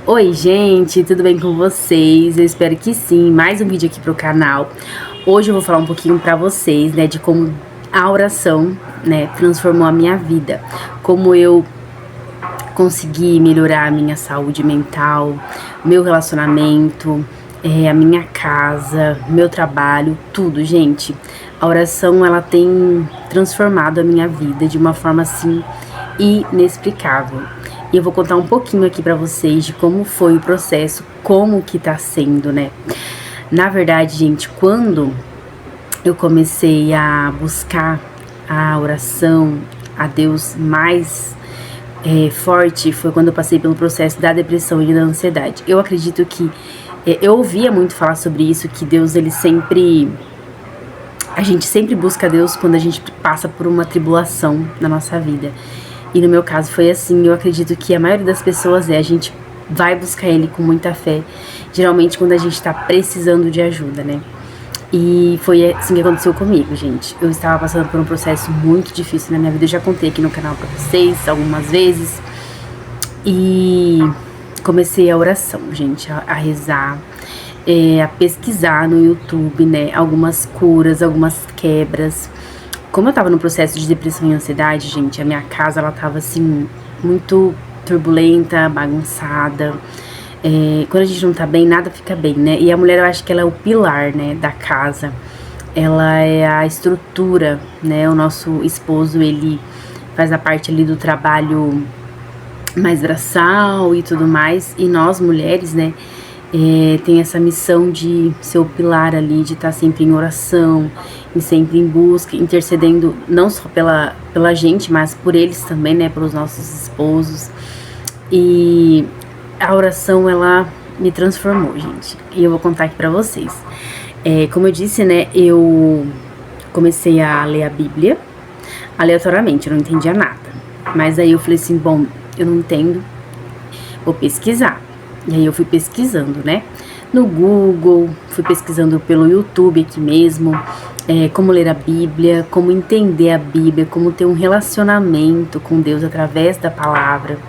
Oi gente, tudo bem com vocês? Eu espero que sim, mais um vídeo aqui pro canal. Hoje eu vou falar um pouquinho pra vocês, né, de como a oração, né, transformou a minha vida. Como eu consegui melhorar a minha saúde mental, meu relacionamento, a minha casa, meu trabalho, tudo, gente. A oração, ela tem transformado a minha vida de uma forma, assim, inexplicável. E eu vou contar um pouquinho aqui pra vocês de como foi o processo, como que tá sendo, né? Na verdade, gente, quando eu comecei a buscar a oração, a Deus mais forte, foi quando eu passei pelo processo da depressão e da ansiedade. Eu acredito que eu ouvia muito falar sobre isso, que Deus, ele sempre... A gente sempre busca Deus quando a gente passa por uma tribulação na nossa vida. E no meu caso foi assim. Eu acredito que a maioria das pessoas a gente vai buscar Ele com muita fé, geralmente quando a gente tá precisando de ajuda, né? E foi assim que aconteceu comigo, gente. Eu estava passando por um processo muito difícil na minha vida. Eu já contei aqui no canal pra vocês algumas vezes. E comecei a oração, gente, a rezar, a pesquisar no YouTube, né, algumas curas, algumas quebras. Como eu tava no processo de depressão e ansiedade, gente, a minha casa, ela tava, assim, muito turbulenta, bagunçada. Quando a gente não tá bem, nada fica bem, né? E a mulher, eu acho que ela é o pilar, né, da casa. Ela é a estrutura, né? O nosso esposo, ele faz a parte ali do trabalho mais braçal e tudo mais. E nós, mulheres, né, tem essa missão de ser o pilar ali, de estar sempre em oração, e sempre em busca, intercedendo não só pela gente, mas por eles também, né, pelos nossos esposos. E a oração, ela me transformou, gente, e eu vou contar aqui pra vocês. Como eu disse, né, eu comecei a ler a Bíblia aleatoriamente, eu não entendia nada, mas aí eu falei assim, bom, eu não entendo, vou pesquisar. E aí eu fui pesquisando, né, no Google, fui pesquisando pelo YouTube aqui mesmo, como ler a Bíblia, como entender a Bíblia, como ter um relacionamento com Deus através da palavra.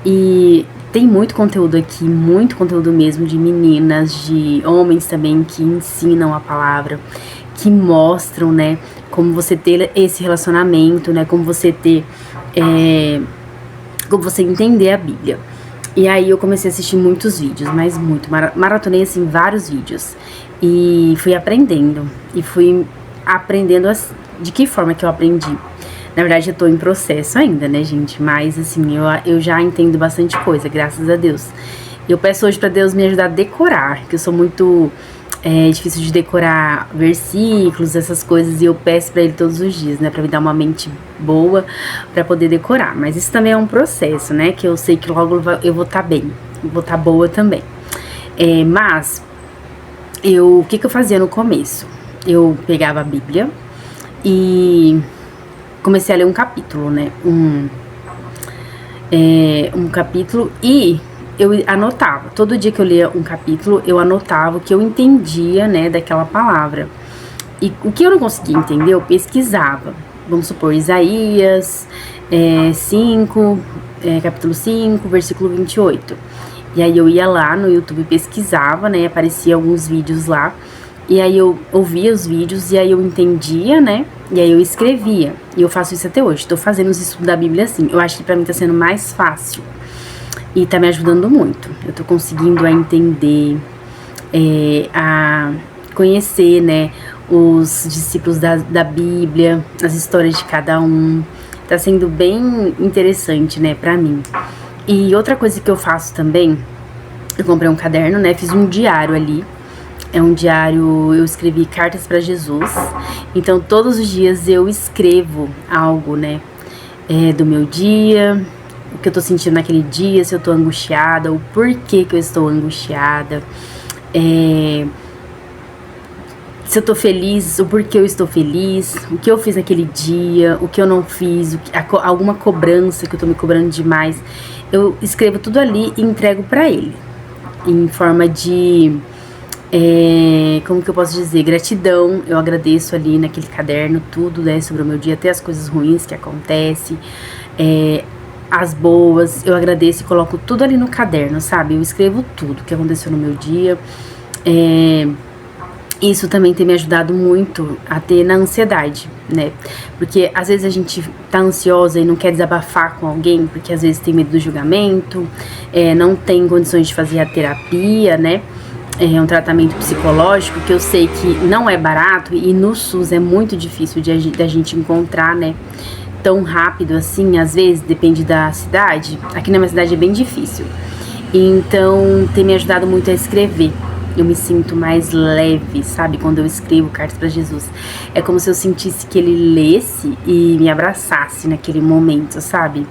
E tem muito conteúdo aqui, muito conteúdo mesmo, de meninas, de homens também que ensinam a palavra, que mostram, né, como você ter esse relacionamento, né, como você ter, como você entender a Bíblia. E aí eu comecei a assistir muitos vídeos, mas muito, maratonei assim vários vídeos. E fui aprendendo, de que forma que eu aprendi. Na verdade eu tô em processo ainda, né, gente, mas assim, eu já entendo bastante coisa, graças a Deus. Eu peço hoje pra Deus me ajudar a decorar, que eu sou muito difícil de decorar versículos, essas coisas, e eu peço pra Ele todos os dias, né, pra me dar uma mente boa pra poder decorar. Mas isso também é um processo, né, que eu sei que logo eu vou estar bem, vou estar boa também. Mas o que eu fazia no começo? Eu pegava a Bíblia e comecei a ler um capítulo, né, um capítulo, e eu anotava. Todo dia que eu lia um capítulo, eu anotava o que eu entendia, né, daquela palavra. E o que eu não conseguia entender, eu pesquisava. Vamos supor, Isaías 5, capítulo 5, versículo 28. E aí eu ia lá no YouTube, pesquisava, né, aparecia alguns vídeos lá. E aí eu ouvia os vídeos, e aí eu entendia, né, e aí eu escrevia. E eu faço isso até hoje, tô fazendo os estudos da Bíblia assim. Eu acho que pra mim tá sendo mais fácil. E tá me ajudando muito. Eu tô conseguindo a entender, a conhecer, né, os discípulos da Bíblia, as histórias de cada um. Tá sendo bem interessante, né, pra mim. E outra coisa que eu faço também, eu comprei um caderno, né, fiz um diário ali. É um diário, eu escrevi cartas pra Jesus. Então todos os dias eu escrevo algo, né, do meu dia, o que eu tô sentindo naquele dia, se eu tô angustiada, o porquê que eu estou angustiada, se eu tô feliz, o porquê eu estou feliz, o que eu fiz naquele dia, o que eu não fiz, alguma cobrança que eu tô me cobrando demais. Eu escrevo tudo ali e entrego pra ele, em forma de, como que eu posso dizer, gratidão. Eu agradeço ali naquele caderno tudo, né, sobre o meu dia, até as coisas ruins que acontecem, as boas, eu agradeço e coloco tudo ali no caderno, sabe? Eu escrevo tudo que aconteceu no meu dia. Isso também tem me ajudado muito a ter na ansiedade, né? Porque às vezes a gente tá ansiosa e não quer desabafar com alguém, porque às vezes tem medo do julgamento, não tem condições de fazer a terapia, né? É um tratamento psicológico que eu sei que não é barato e no SUS é muito difícil da gente encontrar, né? Tão rápido assim, às vezes, depende da cidade. Aqui na minha cidade é bem difícil. Então, tem me ajudado muito a escrever. Eu me sinto mais leve, sabe? Quando eu escrevo cartas para Jesus. É como se eu sentisse que ele lesse e me abraçasse naquele momento, sabe?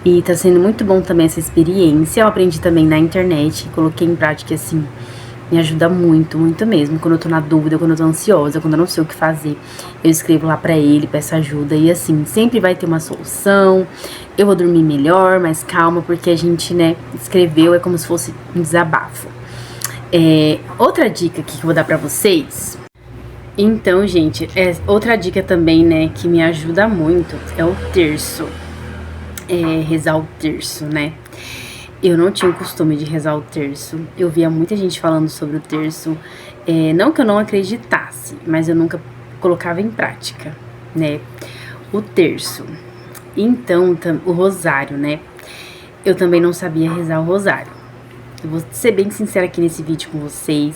E tá sendo muito bom também essa experiência. Eu aprendi também na internet, coloquei em prática assim. Me ajuda muito, muito mesmo. Quando eu tô na dúvida, quando eu tô ansiosa, quando eu não sei o que fazer, eu escrevo lá pra ele, peço ajuda. E assim, sempre vai ter uma solução. Eu vou dormir melhor, mais calma, porque a gente, né, escreveu, é como se fosse um desabafo. Outra dica aqui que eu vou dar pra vocês. Então, gente, outra dica também, né, que me ajuda muito é o terço. Rezar o terço, né? Eu não tinha o costume de rezar o terço. Eu via muita gente falando sobre o terço. Não que eu não acreditasse, mas eu nunca colocava em prática, né? O terço. Então, o rosário, né? Eu também não sabia rezar o rosário. Eu vou ser bem sincera aqui nesse vídeo com vocês,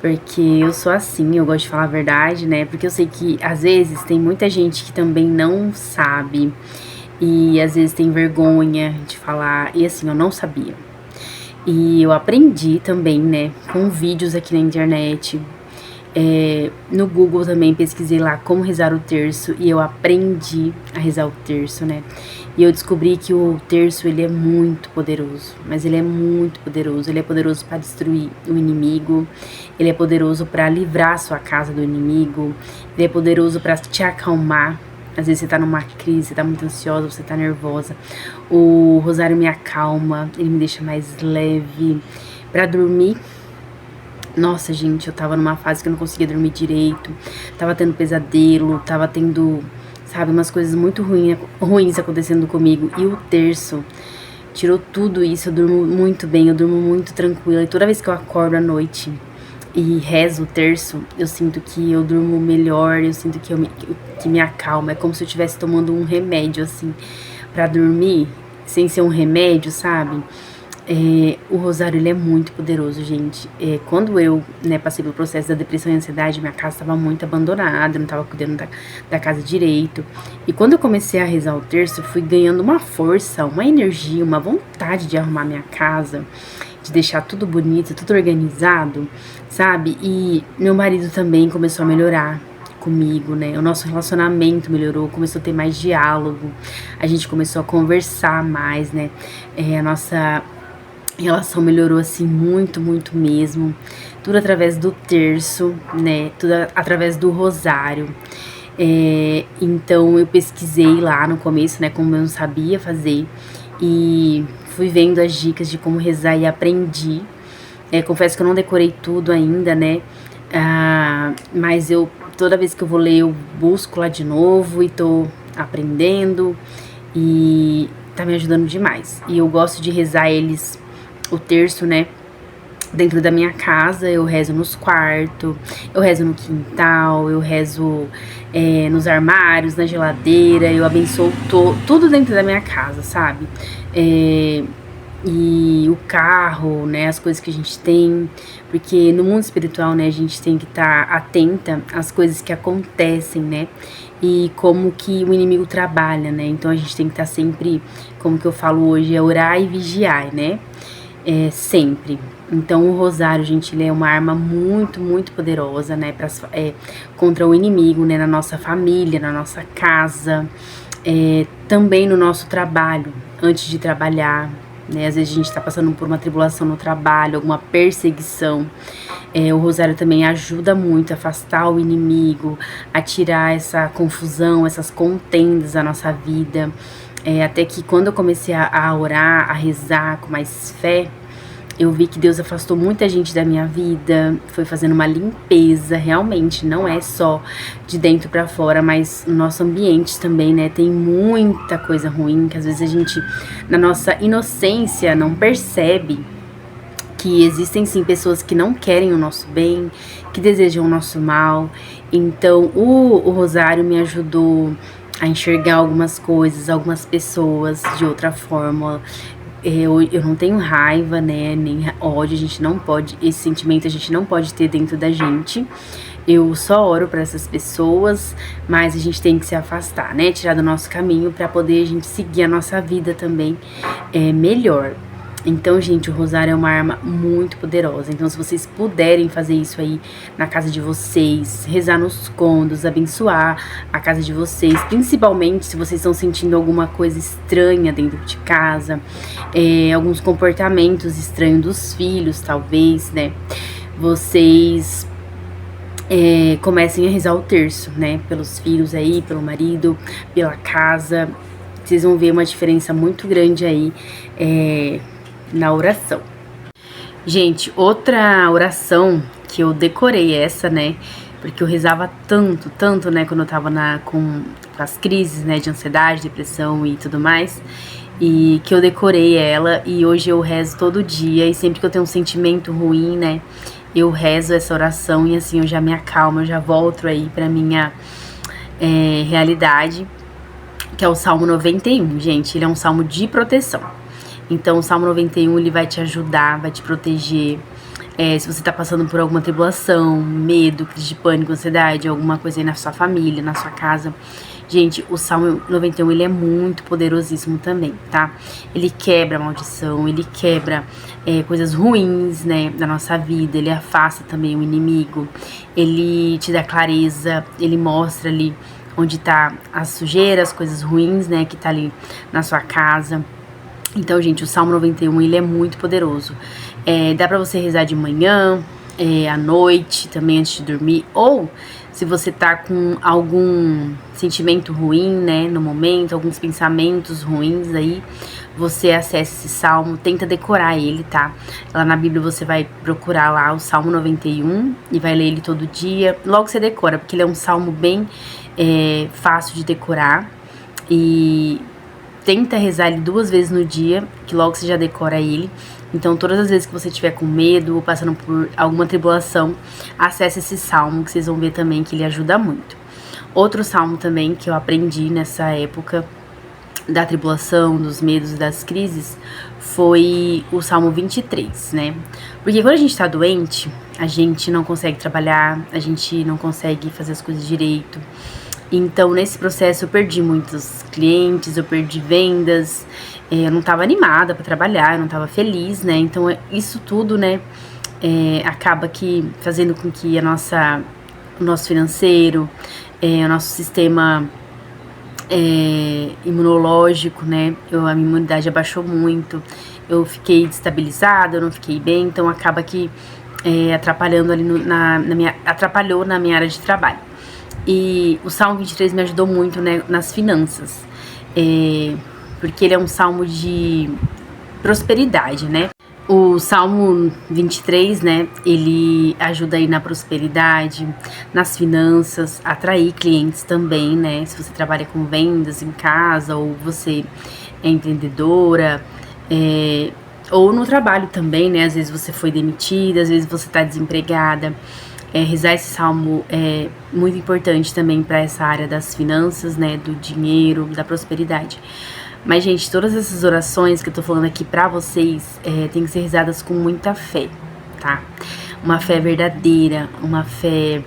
porque eu sou assim, eu gosto de falar a verdade, né? Porque eu sei que às vezes tem muita gente que também não sabe. E às vezes tem vergonha de falar, e assim, eu não sabia. E eu aprendi também, né, com vídeos aqui na internet. No Google também pesquisei lá como rezar o terço e eu aprendi a rezar o terço, né. E eu descobri que o terço, ele é muito poderoso, mas ele é muito poderoso. Ele é poderoso para destruir o inimigo, ele é poderoso para livrar a sua casa do inimigo, ele é poderoso para te acalmar. Às vezes você tá numa crise, você tá muito ansiosa, você tá nervosa. O rosário me acalma, ele me deixa mais leve. Pra dormir, nossa, gente, eu tava numa fase que eu não conseguia dormir direito. Tava tendo pesadelo, tava tendo, sabe, umas coisas muito ruins acontecendo comigo. E o terço tirou tudo isso, eu durmo muito bem, eu durmo muito tranquila. E toda vez que eu acordo à noite e rezo o terço, eu sinto que eu durmo melhor, eu sinto que me acalma. É como se eu estivesse tomando um remédio, assim, pra dormir, sem ser um remédio, sabe? O rosário, ele é muito poderoso, gente. Quando eu, né, passei pelo processo da depressão e ansiedade, minha casa estava muito abandonada, eu não estava cuidando da casa direito. E quando eu comecei a rezar o terço, eu fui ganhando uma força, uma energia, uma vontade de arrumar minha casa, de deixar tudo bonito, tudo organizado, sabe? E meu marido também começou a melhorar comigo, né? O nosso relacionamento melhorou, começou a ter mais diálogo, a gente começou a conversar mais, né? A nossa relação melhorou, assim, muito, muito mesmo. Tudo através do terço, né? Tudo através do rosário. Então eu pesquisei lá no começo, né? Como eu não sabia fazer. E fui vendo as dicas de como rezar e aprendi. Confesso que eu não decorei tudo ainda, né? Mas toda vez que eu vou ler, eu busco lá de novo e tô aprendendo. E tá me ajudando demais. E eu gosto de rezar o terço, né? Dentro da minha casa, eu rezo nos quartos, eu rezo no quintal, eu rezo nos armários, na geladeira, eu abençoo tudo dentro da minha casa, sabe? E o carro, né, as coisas que a gente tem, porque no mundo espiritual, né, a gente tem que estar atenta às coisas que acontecem, né, e como que o inimigo trabalha, né, então a gente tem que estar sempre, como que eu falo hoje, orar e vigiar, né, sempre. Então o rosário, gente, ele é uma arma muito, muito poderosa, né, contra o inimigo, né, na nossa família, na nossa casa, também no nosso trabalho, antes de trabalhar, né, às vezes a gente tá passando por uma tribulação no trabalho, alguma perseguição. O rosário também ajuda muito a afastar o inimigo, a tirar essa confusão, essas contendas da nossa vida. Até que quando eu comecei a orar, a rezar com mais fé, Eu vi que Deus afastou muita gente da minha vida, foi fazendo uma limpeza, realmente, não é só de dentro pra fora, mas no nosso ambiente também, né? Tem muita coisa ruim que às vezes a gente, na nossa inocência, não percebe que existem sim pessoas que não querem o nosso bem, que desejam o nosso mal. Então, o rosário me ajudou a enxergar algumas coisas, algumas pessoas de outra forma. Eu não tenho raiva, né, nem ódio, a gente não pode, esse sentimento a gente não pode ter dentro da gente. Eu só oro para essas pessoas, mas a gente tem que se afastar, né, tirar do nosso caminho para poder a gente seguir a nossa vida também melhor. Então, gente, o rosário é uma arma muito poderosa. Então, se vocês puderem fazer isso aí na casa de vocês, rezar nos cômodos, abençoar a casa de vocês, principalmente se vocês estão sentindo alguma coisa estranha dentro de casa, alguns comportamentos estranhos dos filhos, talvez, né? Vocês comecem a rezar o terço, né? Pelos filhos aí, pelo marido, pela casa. Vocês vão ver uma diferença muito grande aí, na oração. Gente, outra oração que eu decorei essa, né? Porque eu rezava tanto, né? Quando eu tava com as crises, né? De ansiedade, depressão e tudo mais. E que eu decorei ela e hoje eu rezo todo dia. E sempre que eu tenho um sentimento ruim, né? Eu rezo essa oração e assim eu já me acalmo, eu já volto aí pra minha realidade. Que é o Salmo 91, gente. Ele é um salmo de proteção. Então, o Salmo 91, ele vai te ajudar, vai te proteger. Se você tá passando por alguma tribulação, medo, crise de pânico, ansiedade, alguma coisa aí na sua família, na sua casa. Gente, o Salmo 91, ele é muito poderosíssimo também, tá? Ele quebra a maldição, ele quebra coisas ruins, né, da nossa vida. Ele afasta também o inimigo. Ele te dá clareza, ele mostra ali onde tá as sujeiras, as coisas ruins, né, que tá ali na sua casa. Então, gente, o Salmo 91, ele é muito poderoso. Dá pra você rezar de manhã, à noite, também antes de dormir. Ou, se você tá com algum sentimento ruim, né, no momento, alguns pensamentos ruins aí, você acessa esse Salmo, tenta decorar ele, tá? Lá na Bíblia você vai procurar lá o Salmo 91 e vai ler ele todo dia. Logo você decora, porque ele é um Salmo bem fácil de decorar. E tenta rezar ele 2 vezes no dia, que logo você já decora ele. Então, todas as vezes que você estiver com medo ou passando por alguma tribulação, acesse esse salmo, que vocês vão ver também que ele ajuda muito. Outro salmo também que eu aprendi nessa época da tribulação, dos medos e das crises, foi o Salmo 23, né? Porque quando a gente tá doente, a gente não consegue trabalhar, a gente não consegue fazer as coisas direito. Então, nesse processo, eu perdi muitos clientes, eu perdi vendas, eu não tava animada pra trabalhar, eu não tava feliz, né? Então, isso tudo, né, acaba que fazendo com que o nosso financeiro, o nosso sistema imunológico, né, a minha imunidade abaixou muito, eu fiquei destabilizada, eu não fiquei bem, então acaba que atrapalhando ali atrapalhou na minha área de trabalho. E o Salmo 23 me ajudou muito, né, nas finanças, porque ele é um salmo de prosperidade, né? O Salmo 23, né, ele ajuda aí na prosperidade, nas finanças, atrair clientes também, né? Se você trabalha com vendas em casa ou você é empreendedora, ou no trabalho também, né? Às vezes você foi demitida, às vezes você tá desempregada. Rezar esse salmo é muito importante também para essa área das finanças, né, do dinheiro, da prosperidade. Mas, gente, todas essas orações que eu tô falando aqui pra vocês tem que ser rezadas com muita fé, tá? Uma fé verdadeira, uma fé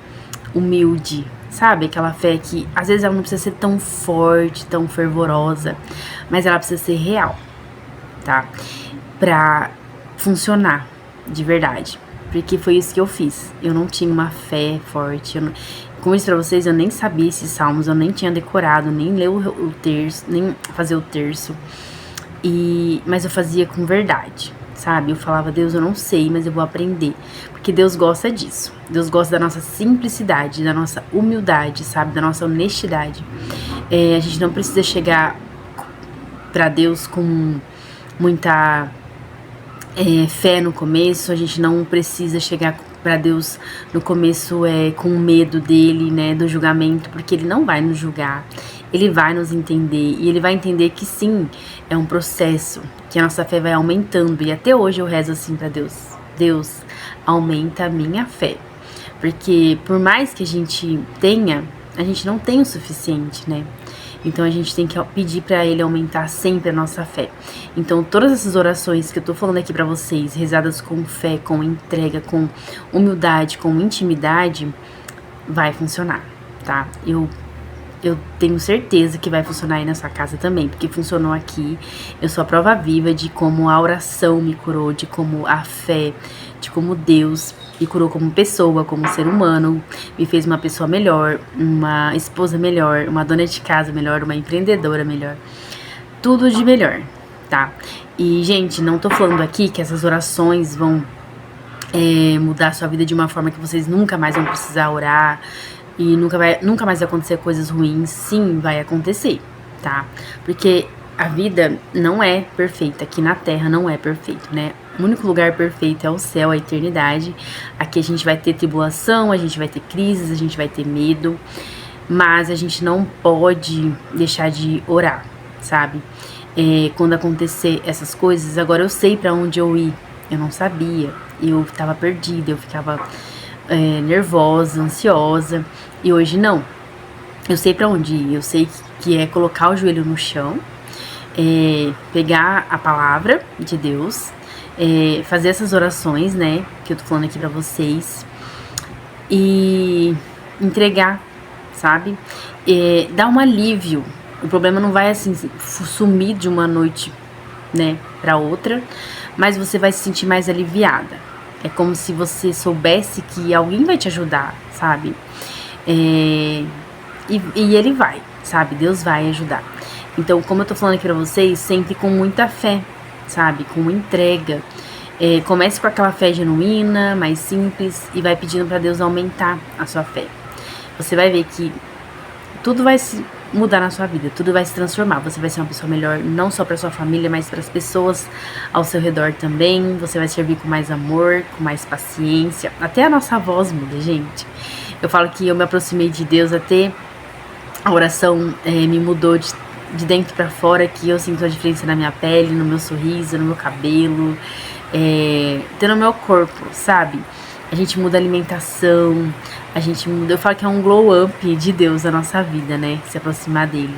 humilde, sabe? Aquela fé que, às vezes, ela não precisa ser tão forte, tão fervorosa, mas ela precisa ser real, tá? Pra funcionar de verdade. Porque foi isso que eu fiz. Eu não tinha uma fé forte. Como eu disse pra vocês, eu nem sabia esses salmos. Eu nem tinha decorado, nem ler o terço, nem fazer o terço. Mas eu fazia com verdade, sabe? Eu falava, Deus, eu não sei, mas eu vou aprender. Porque Deus gosta disso. Deus gosta da nossa simplicidade, da nossa humildade, sabe? Da nossa honestidade. A gente não precisa chegar pra Deus com muita fé no começo, a gente não precisa chegar para Deus no começo com medo dele, né, do julgamento, porque ele não vai nos julgar, ele vai nos entender e ele vai entender que sim, é um processo, que a nossa fé vai aumentando. E até hoje eu rezo assim para Deus: Deus, aumenta a minha fé, porque por mais que a gente tenha, a gente não tem o suficiente, né? Então a gente tem que pedir para ele aumentar sempre a nossa fé. Então todas essas orações que eu tô falando aqui para vocês, rezadas com fé, com entrega, com humildade, com intimidade, vai funcionar, tá? Eu tenho certeza que vai funcionar aí na sua casa também, porque funcionou aqui. Eu sou a prova viva de como a oração me curou, de como a fé, de como Deus me curou como pessoa, como ser humano, me fez uma pessoa melhor, uma esposa melhor, uma dona de casa melhor, uma empreendedora melhor. Tudo de melhor, tá? E, gente, não tô falando aqui que essas orações vão mudar a sua vida de uma forma que vocês nunca mais vão precisar orar e nunca mais vai acontecer coisas ruins. Sim, vai acontecer, tá? Porque a vida não é perfeita, aqui na Terra não é perfeito, né? O único lugar perfeito é o céu, a eternidade. Aqui a gente vai ter tribulação, a gente vai ter crises, a gente vai ter medo, mas a gente não pode deixar de orar, sabe? Quando acontecer essas coisas, agora eu sei pra onde eu ir. Eu não sabia, eu tava perdida, eu ficava nervosa, ansiosa, e hoje não. Eu sei pra onde ir, eu sei que é colocar o joelho no chão, pegar a palavra de Deus, fazer essas orações, né, que eu tô falando aqui pra vocês, e entregar, sabe? Dar um alívio. O problema não vai assim sumir de uma noite, né, pra outra, mas você vai se sentir mais aliviada. É como se você soubesse que alguém vai te ajudar, sabe? E ele vai, sabe? Deus vai ajudar. Então, como eu tô falando aqui pra vocês, sempre com muita fé, sabe? Com entrega. Comece com aquela fé genuína, mais simples, e vai pedindo pra Deus aumentar a sua fé. Você vai ver que tudo vai se mudar na sua vida, tudo vai se transformar. Você vai ser uma pessoa melhor, não só para sua família, mas para as pessoas ao seu redor também. Você vai servir com mais amor, com mais paciência. Até a nossa voz muda, gente. Eu falo que eu me aproximei de Deus, até a oração me mudou de dentro para fora, que eu sinto a diferença na minha pele, no meu sorriso, no meu cabelo, até no meu corpo, sabe? A gente muda a alimentação, a gente muda. Eu falo que é um glow up de Deus na nossa vida, né? Se aproximar dele.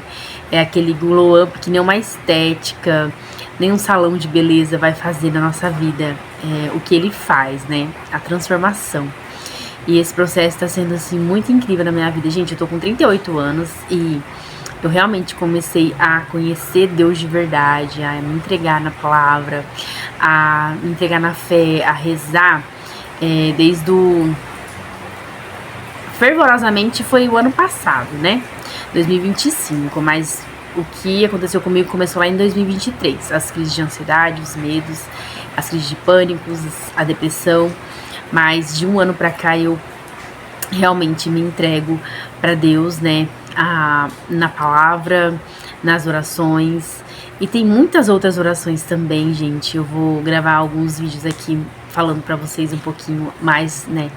É aquele glow up que nem uma estética, nem um salão de beleza vai fazer na nossa vida. O que ele faz, né? A transformação. E esse processo tá sendo, assim, muito incrível na minha vida. Gente, eu tô com 38 anos e eu realmente comecei a conhecer Deus de verdade, a me entregar na palavra, a me entregar na fé, a rezar. Desde o... fervorosamente foi o ano passado, né? 2025, mas o que aconteceu comigo começou lá em 2023. As crises de ansiedade, os medos, as crises de pânico, a depressão. Mas de um ano pra cá eu realmente me entrego pra Deus, né? Na palavra, nas orações. E tem muitas outras orações também, gente. Eu vou gravar alguns vídeos aqui falando pra vocês um pouquinho mais, né,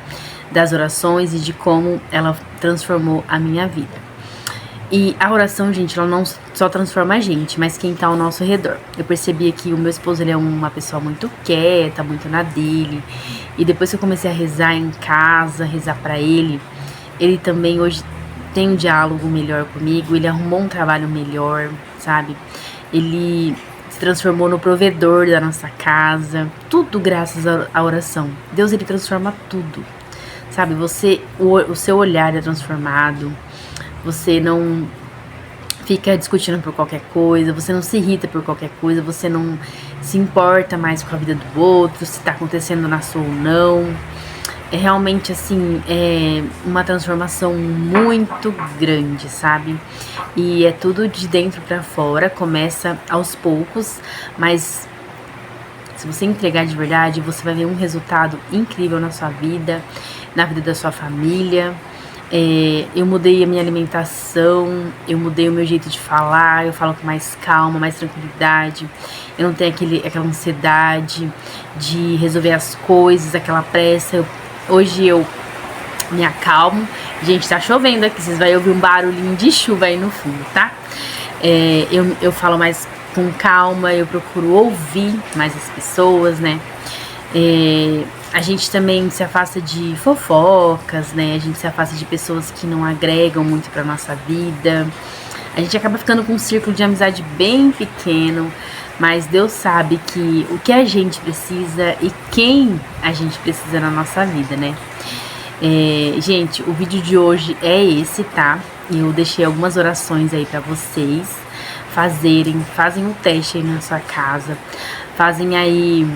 das orações e de como ela transformou a minha vida. E a oração, gente, ela não só transforma a gente, mas quem tá ao nosso redor. Eu percebi que o meu esposo, ele é uma pessoa muito quieta, muito na dele. E depois que eu comecei a rezar em casa, rezar pra ele também hoje tem um diálogo melhor comigo, ele arrumou um trabalho melhor, sabe? Ele se transformou no provedor da nossa casa, tudo graças à oração. Deus, ele transforma tudo, sabe? O seu olhar é transformado, você não fica discutindo por qualquer coisa, você não se irrita por qualquer coisa, você não se importa mais com a vida do outro, se tá acontecendo na sua ou não. É realmente, assim, uma transformação muito grande, sabe? E é tudo de dentro pra fora, começa aos poucos, mas se você entregar de verdade, você vai ver um resultado incrível na sua vida, na vida da sua família. Eu mudei a minha alimentação, eu mudei o meu jeito de falar, eu falo com mais calma, mais tranquilidade. Eu não tenho aquela ansiedade de resolver as coisas, aquela pressa. Hoje eu me acalmo. Gente, tá chovendo aqui, vocês vão ouvir um barulhinho de chuva aí no fundo, tá? Eu falo mais com calma, eu procuro ouvir mais as pessoas, né? A gente também se afasta de fofocas, né? A gente se afasta de pessoas que não agregam muito pra nossa vida. A gente acaba ficando com um círculo de amizade bem pequeno, mas Deus sabe que o que a gente precisa e quem a gente precisa na nossa vida, né? Gente, o vídeo de hoje é esse, tá? Eu deixei algumas orações aí pra vocês fazem um teste aí na sua casa, fazem aí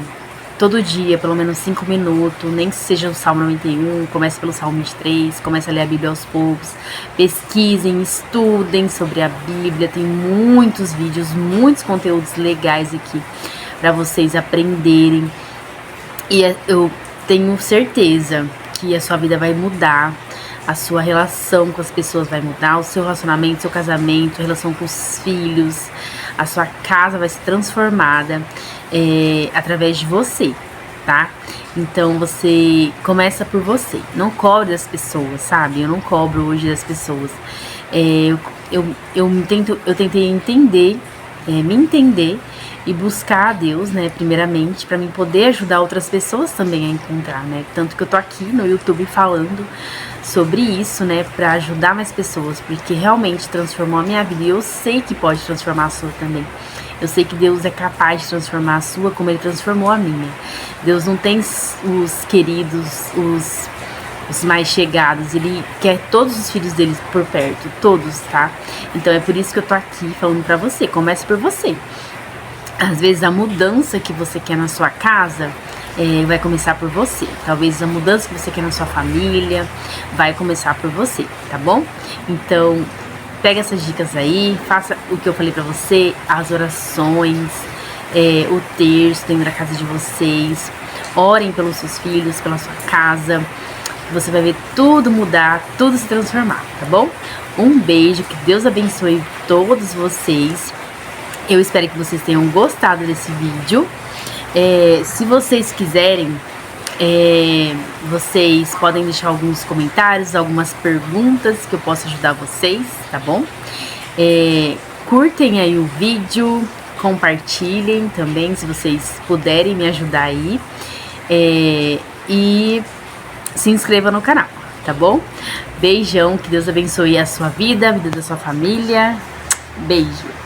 todo dia, pelo menos 5 minutos, nem que seja o Salmo 91, comece pelo Salmo 23, comece a ler a Bíblia aos poucos, pesquisem, estudem sobre a Bíblia, tem muitos vídeos, muitos conteúdos legais aqui para vocês aprenderem, e eu tenho certeza que a sua vida vai mudar, a sua relação com as pessoas vai mudar, o seu relacionamento, seu casamento, a relação com os filhos, a sua casa vai ser transformada através de você, tá? Então você começa por você, não cobre das pessoas, sabe? Eu não cobro hoje das pessoas. Eu tentei entender, me entender e buscar a Deus, né, primeiramente, para mim poder ajudar outras pessoas também a encontrar, né? Tanto que eu tô aqui no YouTube falando sobre isso, né, para ajudar mais pessoas, porque realmente transformou a minha vida e eu sei que pode transformar a sua também. Eu sei que Deus é capaz de transformar a sua como Ele transformou a minha. Deus não tem os queridos, os mais chegados, Ele quer todos os filhos dele por perto, todos, tá? Então é por isso que eu tô aqui falando pra você, comece por você. Às vezes a mudança que você quer na sua casa vai começar por você. Talvez a mudança que você quer na sua família vai começar por você, tá bom? Então, pega essas dicas aí, faça o que eu falei pra você, as orações, o terço dentro da casa de vocês. Orem pelos seus filhos, pela sua casa. Você vai ver tudo mudar, tudo se transformar, tá bom? Um beijo, que Deus abençoe todos vocês. Eu espero que vocês tenham gostado desse vídeo. Se vocês quiserem, vocês podem deixar alguns comentários, algumas perguntas que eu posso ajudar vocês, tá bom? Curtem aí o vídeo, compartilhem também, se vocês puderem me ajudar aí. E se inscreva no canal, tá bom? Beijão, que Deus abençoe a sua vida, a vida da sua família. Beijo!